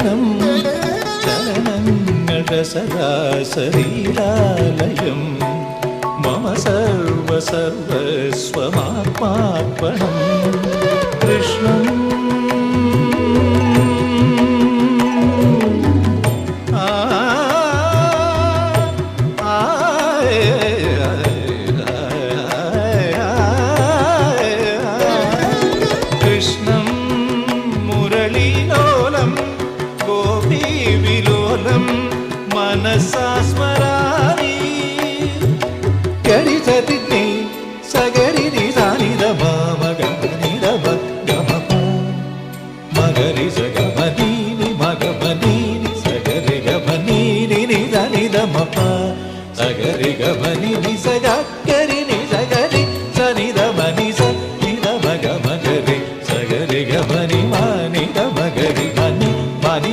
ചലനം ചലനങ്ങളുടെ സദാസരീലാലയം മമ സർവസർവസ്വമാത്മാർപ്പണം കൃഷ്ണം കൃഷ്ണം മുരളീലോലം ഗോപീവിലോലം മനസാ സ്മരാമി ഗരിസതിനി സഗരിനി സാനിധ മഗനിധ ഗമപ മഗരി സഗമനീനി മഗമനീനി സഗരി ഗമനീനി നിധ നിധ മപ സഗരി ഗമനി നിസ